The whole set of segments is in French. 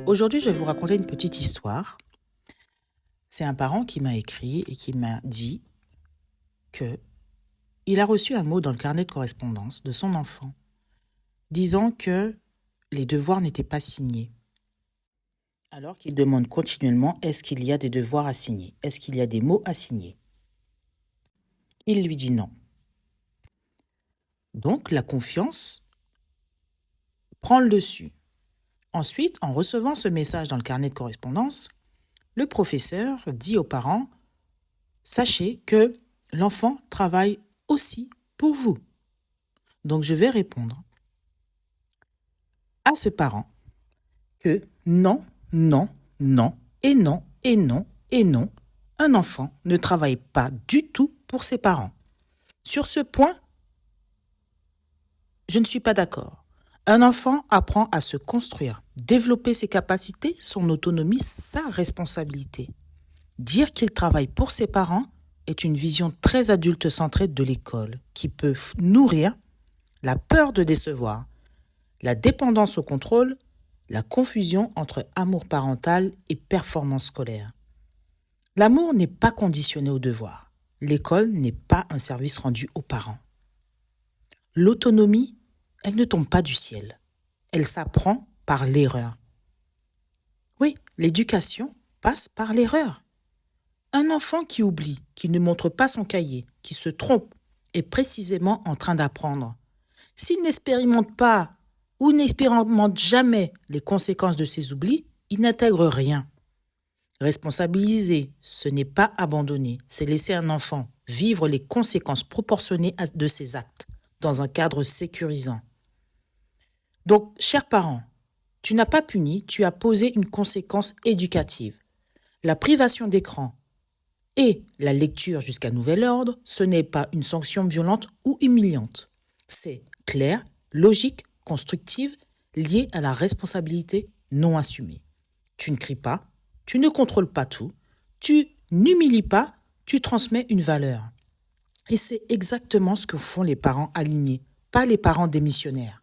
Aujourd'hui, je vais vous raconter une petite histoire. C'est un parent qui m'a écrit et qui m'a dit que il a reçu un mot dans le carnet de correspondance de son enfant disant que les devoirs n'étaient pas signés. Alors qu'il demande continuellement est-ce qu'il y a des devoirs à signer? Est-ce qu'il y a des mots à signer? Il lui dit non. Donc la confiance prend le dessus. Ensuite, en recevant ce message dans le carnet de correspondance, le professeur dit aux parents « Sachez que l'enfant travaille aussi pour vous. » Donc je vais répondre à ce parent que non, non, non, et non, et non, et non, un enfant ne travaille pas du tout pour ses parents. Sur ce point, je ne suis pas d'accord. Un enfant apprend à se construire, développer ses capacités, son autonomie, sa responsabilité. Dire qu'il travaille pour ses parents est une vision très adulte-centrée de l'école qui peut nourrir la peur de décevoir, la dépendance au contrôle, la confusion entre amour parental et performance scolaire. L'amour n'est pas conditionné au devoir. L'école n'est pas un service rendu aux parents. L'autonomie, elle ne tombe pas du ciel. Elle s'apprend par l'erreur. Oui, l'éducation passe par l'erreur. Un enfant qui oublie, qui ne montre pas son cahier, qui se trompe, est précisément en train d'apprendre. S'il n'expérimente pas ou n'expérimente jamais les conséquences de ses oublis, il n'intègre rien. Responsabiliser, ce n'est pas abandonner, c'est laisser un enfant vivre les conséquences proportionnées de ses actes dans un cadre sécurisant. Donc, chers parents, tu n'as pas puni, tu as posé une conséquence éducative. La privation d'écran et la lecture jusqu'à nouvel ordre, ce n'est pas une sanction violente ou humiliante. C'est clair, logique, constructive, liée à la responsabilité non assumée. Tu ne cries pas, tu ne contrôles pas tout, tu n'humilies pas, tu transmets une valeur. Et c'est exactement ce que font les parents alignés, pas les parents démissionnaires.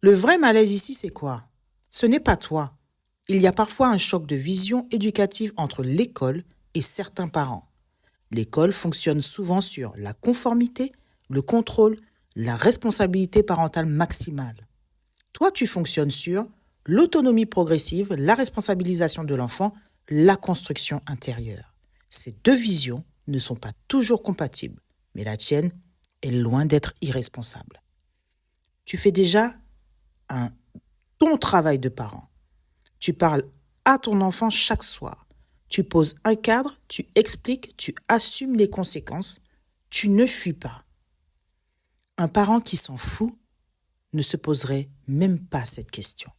Le vrai malaise ici, c'est quoi? Ce n'est pas toi. Il y a parfois un choc de vision éducative entre l'école et certains parents. L'école fonctionne souvent sur la conformité, le contrôle, la responsabilité parentale maximale. Toi, tu fonctionnes sur l'autonomie progressive, la responsabilisation de l'enfant, la construction intérieure. Ces deux visions ne sont pas toujours compatibles, mais la tienne est loin d'être irresponsable. Tu fais déjà ton travail de parent. Tu parles à ton enfant chaque soir. Tu poses un cadre, tu expliques, tu assumes les conséquences. Tu ne fuis pas. Un parent qui s'en fout ne se poserait même pas cette question.